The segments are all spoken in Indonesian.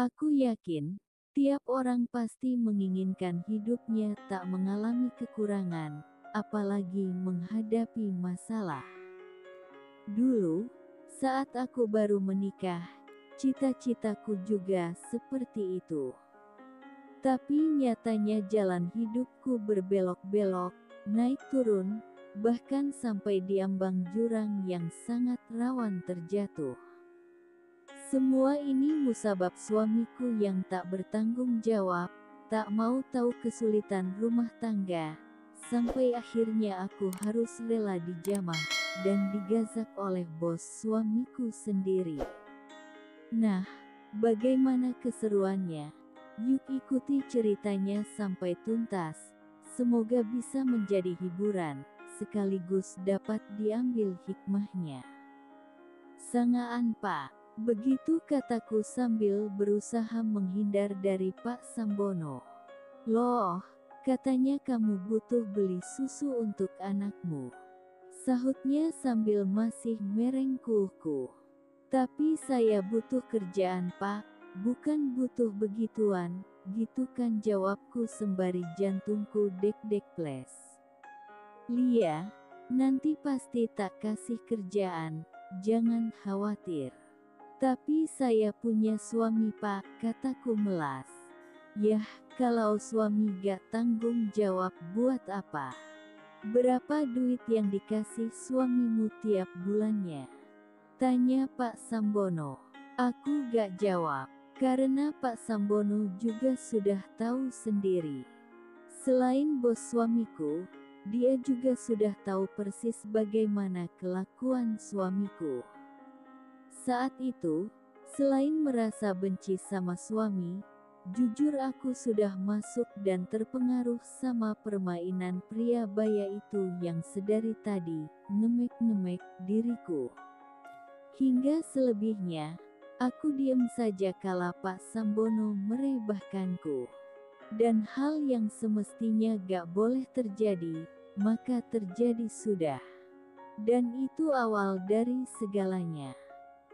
Aku yakin, tiap orang pasti menginginkan hidupnya tak mengalami kekurangan, apalagi menghadapi masalah. Dulu, saat aku baru menikah, cita-citaku juga seperti itu. Tapi nyatanya jalan hidupku berbelok-belok, naik turun, bahkan sampai diambang jurang yang sangat rawan terjatuh. Semua ini musabab suamiku yang tak bertanggung jawab, tak mau tahu kesulitan rumah tangga, sampai akhirnya aku harus rela dijamah dan digazak oleh bos suamiku sendiri. Nah, bagaimana keseruannya? Yuk ikuti ceritanya sampai tuntas, semoga bisa menjadi hiburan, sekaligus dapat diambil hikmahnya. Sangaan Pak, begitu kataku sambil berusaha menghindar dari Pak Sambono. Loh, katanya kamu butuh beli susu untuk anakmu. Sahutnya sambil masih merengkuhku. Tapi saya butuh kerjaan Pak, bukan butuh begituan, gitu kan jawabku sembari jantungku dek-dek ples. Lia, nanti pasti tak kasih kerjaan, jangan khawatir. Tapi saya punya suami Pak, kataku melas. Yah, kalau suami gak tanggung jawab buat apa? Berapa duit yang dikasih suamimu tiap bulannya? Tanya Pak Sambono. Aku gak jawab, karena Pak Sambono juga sudah tahu sendiri. Selain bos suamiku, dia juga sudah tahu persis bagaimana kelakuan suamiku. Saat itu, selain merasa benci sama suami, jujur aku sudah masuk dan terpengaruh sama permainan pria baya itu yang sedari tadi ngemek-ngemek diriku. Hingga selebihnya, aku diam saja kala Pak Sambono merebahkanku. Dan hal yang semestinya gak boleh terjadi, maka terjadi sudah. Dan itu awal dari segalanya.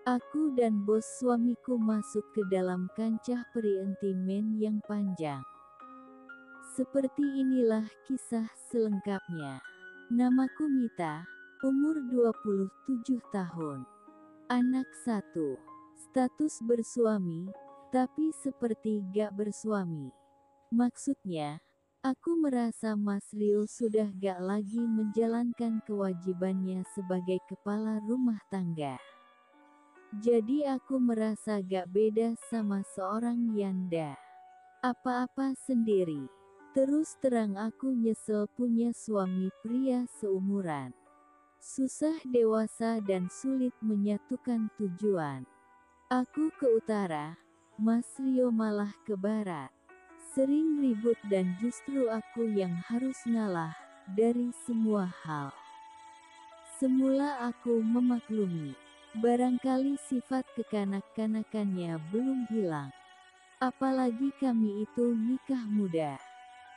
Aku dan bos suamiku masuk ke dalam kancah perientimen yang panjang. Seperti inilah kisah selengkapnya. Namaku Mita, umur 27 tahun. Anak 1. Status bersuami, tapi seperti gak bersuami. Maksudnya, aku merasa Mas Rio sudah gak lagi menjalankan kewajibannya sebagai kepala rumah tangga. Jadi aku merasa gak beda sama seorang Yanda. Apa-apa sendiri. Terus terang aku nyesel punya suami pria seumuran. Susah dewasa dan sulit menyatukan tujuan. Aku ke utara, Mas Rio malah ke barat. Sering ribut dan justru aku yang harus ngalah dari semua hal. Semula aku memaklumi, barangkali sifat kekanak-kanakannya belum hilang. Apalagi kami itu nikah muda.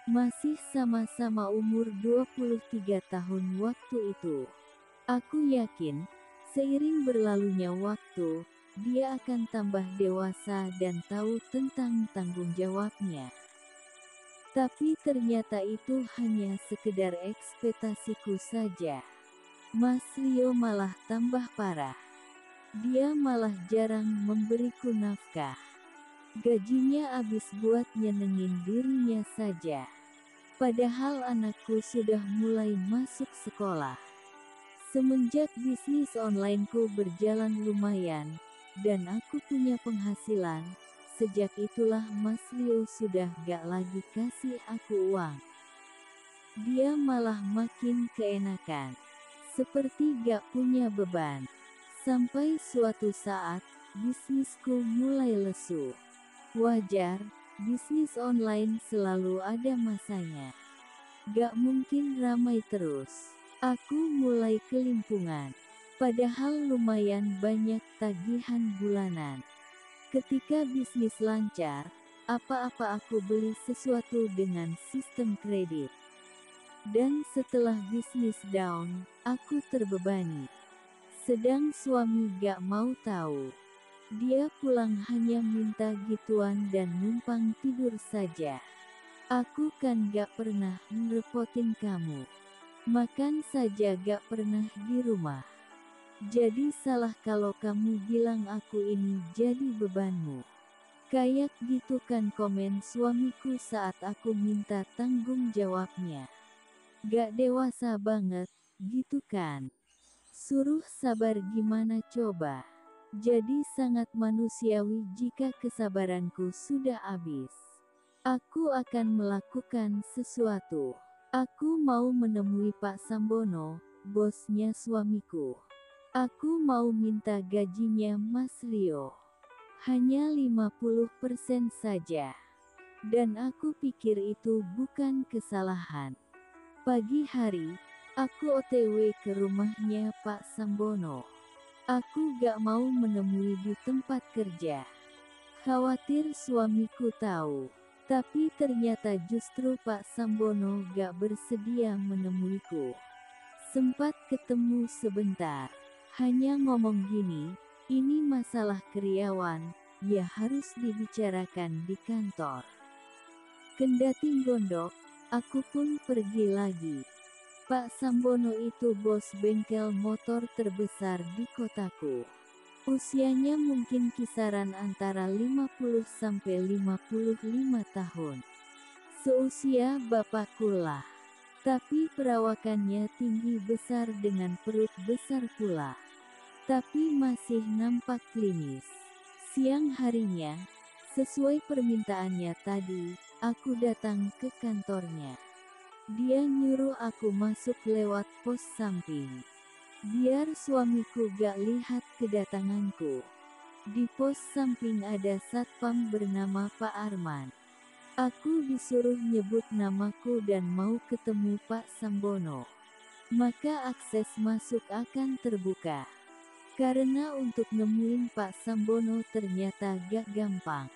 Masih sama-sama umur 23 tahun waktu itu. Aku yakin, seiring berlalunya waktu, dia akan tambah dewasa dan tahu tentang tanggung jawabnya. Tapi ternyata itu hanya sekedar ekspektasiku saja. Mas Rio malah tambah parah. Dia malah jarang memberiku nafkah. Gajinya habis buat nyenengin dirinya saja. Padahal anakku sudah mulai masuk sekolah. Semenjak bisnis onlineku berjalan lumayan, dan aku punya penghasilan, sejak itulah Mas Rio sudah gak lagi kasih aku uang. Dia malah makin keenakan, seperti gak punya beban. Sampai suatu saat, bisnisku mulai lesu. Wajar, bisnis online selalu ada masanya. Gak mungkin ramai terus. Aku mulai kelimpungan. Padahal lumayan banyak tagihan bulanan. Ketika bisnis lancar, apa-apa aku beli sesuatu dengan sistem kredit. Dan setelah bisnis down, aku terbebani. Sedang suami gak mau tahu. Dia pulang hanya minta gituan dan numpang tidur saja. Aku kan gak pernah ngerepotin kamu. Makan saja gak pernah di rumah. Jadi salah kalau kamu bilang aku ini jadi bebanmu. Kayak gitu kan komen suamiku saat aku minta tanggung jawabnya. Gak dewasa banget, gitu kan? Suruh sabar gimana coba? Jadi sangat manusiawi jika kesabaranku sudah habis. Aku akan melakukan sesuatu. Aku mau menemui Pak Sambono, bosnya suamiku. Aku mau minta gajinya Mas Rio. Hanya 50% saja. Dan aku pikir itu bukan kesalahan. Pagi hari, aku OTW ke rumahnya Pak Sambono. Aku gak mau menemui di tempat kerja. Khawatir suamiku tahu. Tapi ternyata justru Pak Sambono gak bersedia menemuiku. Sempat ketemu sebentar. Hanya ngomong gini, ini masalah karyawan, ya harus dibicarakan di kantor. Kendati gondok, aku pun pergi lagi. Pak Sambono itu bos bengkel motor terbesar di kotaku. Usianya mungkin kisaran antara 50-55 tahun. Seusia bapakku lah. Tapi perawakannya tinggi besar dengan perut besar pula. Tapi masih nampak klinis. Siang harinya, sesuai permintaannya tadi, aku datang ke kantornya. Dia nyuruh aku masuk lewat pos samping. Biar suamiku gak lihat kedatanganku. Di pos samping ada satpam bernama Pak Arman. Aku disuruh nyebut namaku dan mau ketemu Pak Sambono. Maka akses masuk akan terbuka. Karena untuk nemuin Pak Sambono ternyata gak gampang.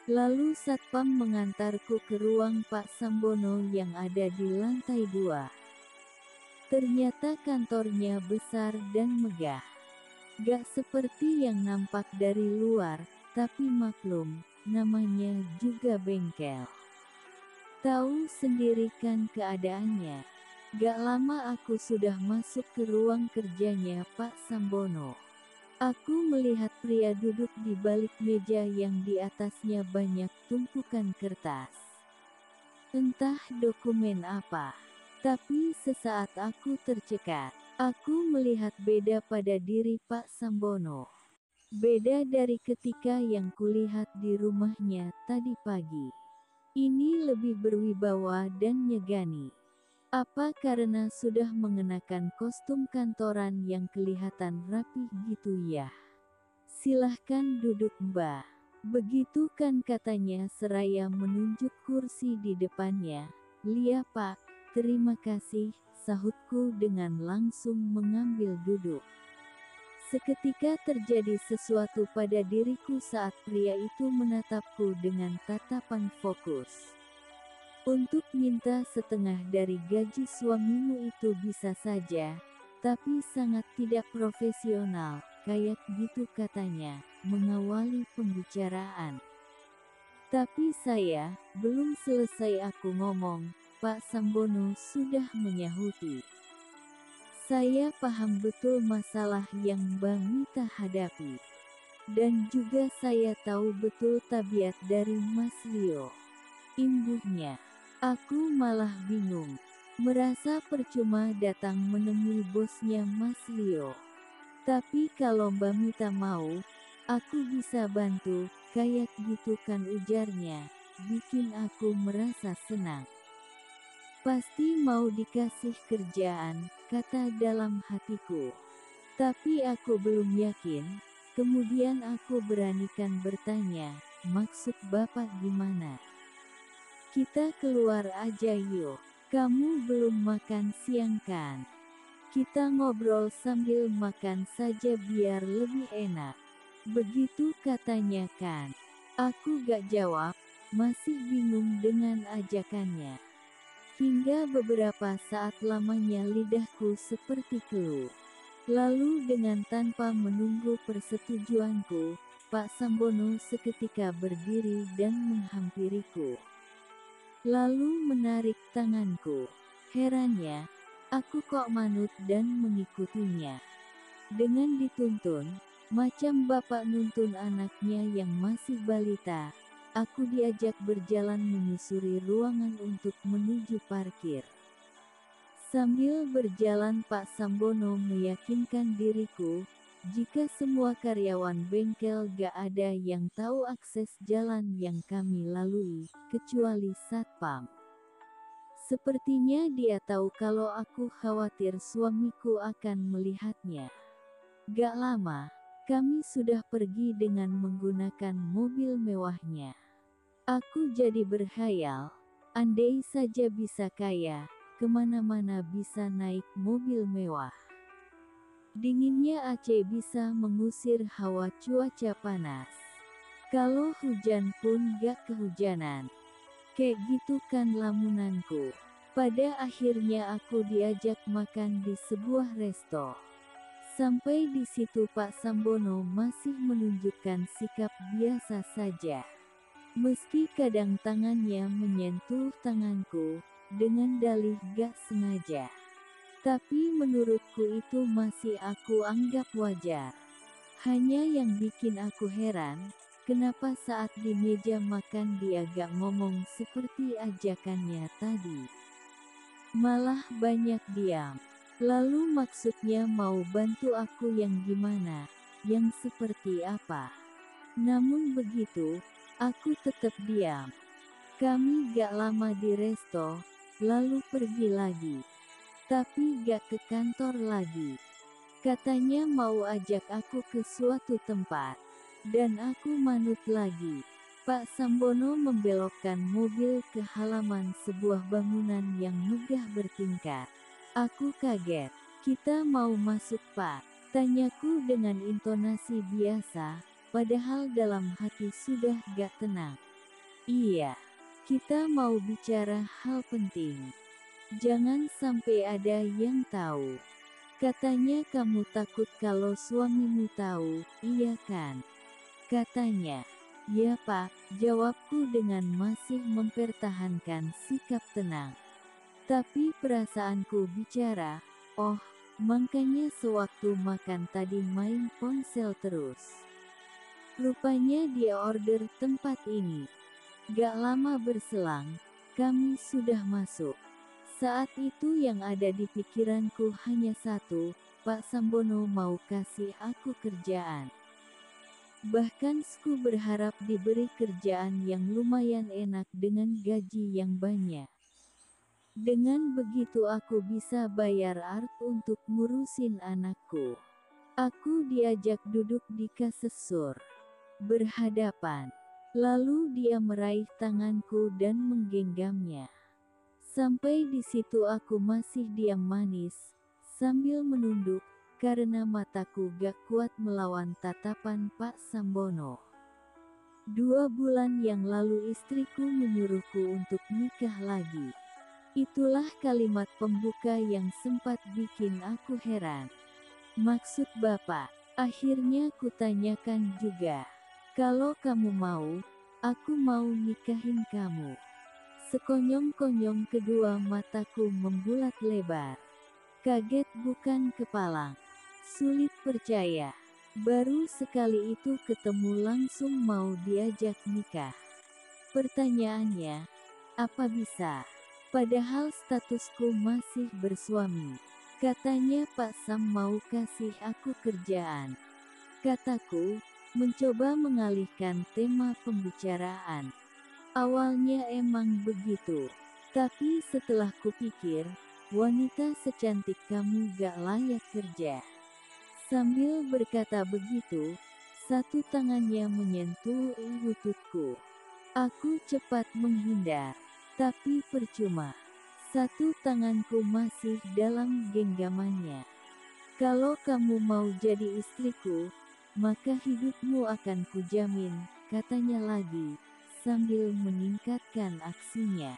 Lalu satpam mengantarku ke ruang Pak Sambono yang ada di lantai 2. Ternyata kantornya besar dan megah. Gak seperti yang nampak dari luar, tapi maklum, namanya juga bengkel. Tahu sendiri kan keadaannya. Gak lama aku sudah masuk ke ruang kerjanya Pak Sambono. Aku melihat pria duduk di balik meja yang di atasnya banyak tumpukan kertas. Entah dokumen apa. Tapi sesaat aku tercekat, aku melihat beda pada diri Pak Sambono. Beda dari ketika yang kulihat di rumahnya tadi pagi. Ini lebih berwibawa dan nyegani. Apa karena sudah mengenakan kostum kantoran yang kelihatan rapi gitu ya? Silahkan duduk Mbak. Begitu kan katanya seraya menunjuk kursi di depannya. Lia Pak, terima kasih, sahutku dengan langsung mengambil duduk. Seketika terjadi sesuatu pada diriku saat pria itu menatapku dengan tatapan fokus. Untuk minta setengah dari gaji suamimu itu bisa saja, tapi sangat tidak profesional, kayak gitu katanya, mengawali pembicaraan. Tapi saya, belum selesai aku ngomong, Pak Sambono sudah menyahuti. Saya paham betul masalah yang Mbak Mita hadapi. Dan juga saya tahu betul tabiat dari Mas Rio. Imbuhnya. Aku malah bingung. Merasa percuma datang menemui bosnya Mas Rio. Tapi kalau Mbak Mita mau, aku bisa bantu, kayak gitu kan ujarnya. Bikin aku merasa senang. Pasti mau dikasih kerjaan, kata dalam hatiku. Tapi aku belum yakin. Kemudian aku beranikan bertanya, maksud Bapak gimana? Kita keluar aja yuk. Kamu belum makan siang kan? Kita ngobrol sambil makan saja biar lebih enak. Begitu katanya kan. Aku gak jawab, masih bingung dengan ajakannya. Hingga beberapa saat lamanya lidahku seperti keluh. Lalu dengan tanpa menunggu persetujuanku, Pak Sambono seketika berdiri dan menghampiriku. Lalu menarik tanganku. Herannya, aku kok manut dan mengikutinya. Dengan dituntun, macam bapak nuntun anaknya yang masih balita, aku diajak berjalan menyusuri ruangan untuk menuju parkir. Sambil berjalan Pak Sambono meyakinkan diriku, jika semua karyawan bengkel gak ada yang tahu akses jalan yang kami lalui, kecuali Satpam. Sepertinya dia tahu kalau aku khawatir suamiku akan melihatnya. Gak lama, kami sudah pergi dengan menggunakan mobil mewahnya. Aku jadi berkhayal, andai saja bisa kaya, kemana-mana bisa naik mobil mewah. Dinginnya Aceh bisa mengusir hawa cuaca panas. Kalau hujan pun gak kehujanan. Kayak gitu kan lamunanku. Pada akhirnya aku diajak makan di sebuah resto. Sampai di situ Pak Sambono masih menunjukkan sikap biasa saja. Meski kadang tangannya menyentuh tanganku, dengan dalih gak sengaja. Tapi menurutku itu masih aku anggap wajar. Hanya yang bikin aku heran, kenapa saat di meja makan dia gak ngomong seperti ajakannya tadi. Malah banyak diam. Lalu maksudnya mau bantu aku yang gimana, yang seperti apa? Namun begitu, aku tetap diam. Kami gak lama di resto, lalu pergi lagi. Tapi gak ke kantor lagi. Katanya mau ajak aku ke suatu tempat. Dan aku manut lagi. Pak Sambono membelokkan mobil ke halaman sebuah bangunan yang megah bertingkat. Aku kaget. Kita mau masuk Pak? Tanyaku dengan intonasi biasa, padahal dalam hati sudah gak tenang. Iya, kita mau bicara hal penting. Jangan sampai ada yang tahu. Katanya kamu takut kalau suamimu tahu, iya kan? Katanya. Ya Pak, jawabku dengan masih mempertahankan sikap tenang. Tapi perasaanku bicara, oh, makanya sewaktu makan tadi main ponsel terus. Rupanya dia order tempat ini. Gak lama berselang, kami sudah masuk. Saat itu yang ada di pikiranku hanya satu, Pak Sambono mau kasih aku kerjaan. Bahkan aku berharap diberi kerjaan yang lumayan enak dengan gaji yang banyak. Dengan begitu aku bisa bayar art untuk ngurusin anakku. Aku diajak duduk di kasur. Berhadapan. Lalu dia meraih tanganku dan menggenggamnya. Sampai di situ aku masih diam manis, sambil menunduk, karena mataku gak kuat melawan tatapan Pak Sambono. 2 bulan yang lalu istriku menyuruhku untuk nikah lagi. Itulah kalimat pembuka yang sempat bikin aku heran. Maksud Bapak, akhirnya kutanyakan juga. Kalau kamu mau, aku mau nikahin kamu. Sekonyong-konyong kedua mataku membulat lebar. Kaget bukan kepalang. Sulit percaya. Baru sekali itu ketemu langsung mau diajak nikah. Pertanyaannya, apa bisa? Padahal statusku masih bersuami. Katanya Pak Sam mau kasih aku kerjaan. Kataku, mencoba mengalihkan tema pembicaraan. Awalnya emang begitu. Tapi setelah kupikir, wanita secantik kamu gak layak kerja. Sambil berkata begitu, satu tangannya menyentuh lututku. Aku cepat menghindar. Tapi percuma. Satu tanganku masih dalam genggamannya. Kalau kamu mau jadi istriku, maka hidupmu akan kujamin, katanya lagi, sambil meningkatkan aksinya.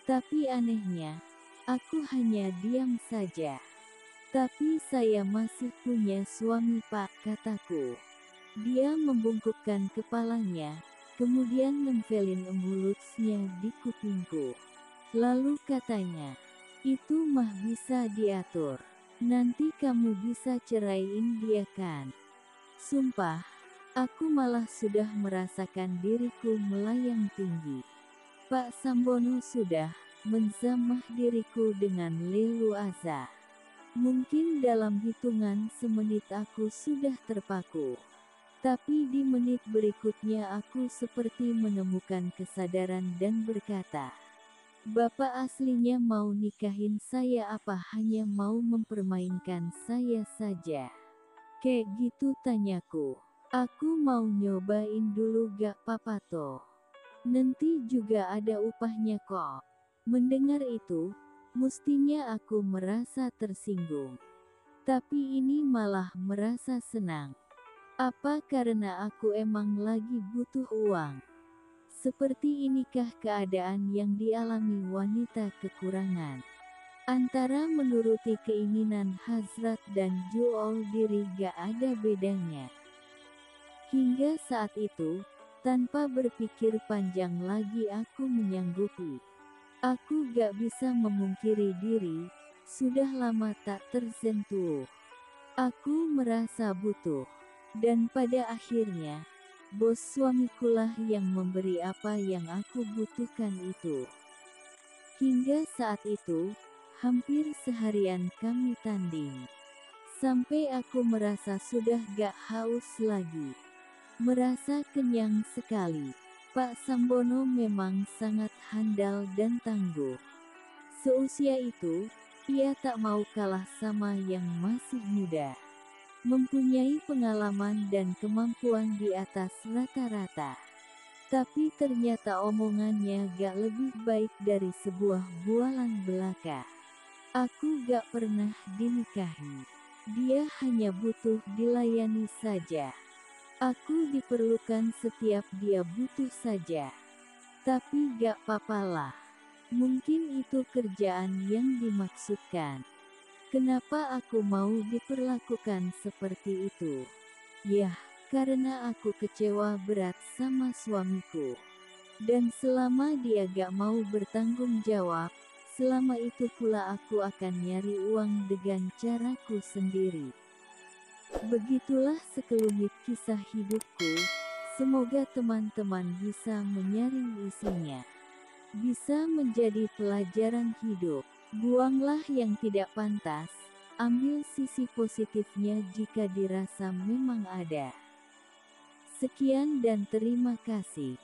Tapi anehnya, aku hanya diam saja. Tapi saya masih punya suami Pak, kataku. Dia membungkukkan kepalanya, kemudian nempelin mulutnya di kupingku. Lalu katanya, "Itu mah bisa diatur. Nanti kamu bisa ceraiin dia kan?" Sumpah, aku malah sudah merasakan diriku melayang tinggi. Pak Sambono sudah menjamah diriku dengan leluasa. Mungkin dalam hitungan semenit aku sudah terpaku. Tapi di menit berikutnya aku seperti menemukan kesadaran dan berkata, "Bapak aslinya mau nikahin saya apa hanya mau mempermainkan saya saja?" "Kayak gitu," tanyaku. "Aku mau nyobain dulu gak papa toh? Nanti juga ada upahnya kok." Mendengar itu, mestinya aku merasa tersinggung. Tapi ini malah merasa senang. Apa karena aku emang lagi butuh uang? Seperti inikah keadaan yang dialami wanita kekurangan? Antara menuruti keinginan hasrat dan jual diri gak ada bedanya. Hingga saat itu, tanpa berpikir panjang lagi aku menyanggupi. Aku gak bisa memungkiri diri, sudah lama tak tersentuh. Aku merasa butuh. Dan pada akhirnya, bos suamikulah yang memberi apa yang aku butuhkan itu. Hingga saat itu, hampir seharian kami tanding. Sampai aku merasa sudah gak haus lagi. Merasa kenyang sekali. Pak Sambono memang sangat handal dan tangguh. Seusia itu, ia tak mau kalah sama yang masih muda. Mempunyai pengalaman dan kemampuan di atas rata-rata. Tapi ternyata omongannya gak lebih baik dari sebuah bualan belaka. Aku gak pernah dinikahi. Dia hanya butuh dilayani saja. Aku diperlukan setiap dia butuh saja. Tapi gak papalah. Mungkin itu kerjaan yang dimaksudkan. Kenapa aku mau diperlakukan seperti itu? Yah, karena aku kecewa berat sama suamiku. Dan selama dia gak mau bertanggung jawab, selama itu pula aku akan nyari uang dengan caraku sendiri. Begitulah sekelumit kisah hidupku. Semoga teman-teman bisa menyaring isinya. Bisa menjadi pelajaran hidup. Buanglah yang tidak pantas, ambil sisi positifnya jika dirasa memang ada. Sekian dan terima kasih.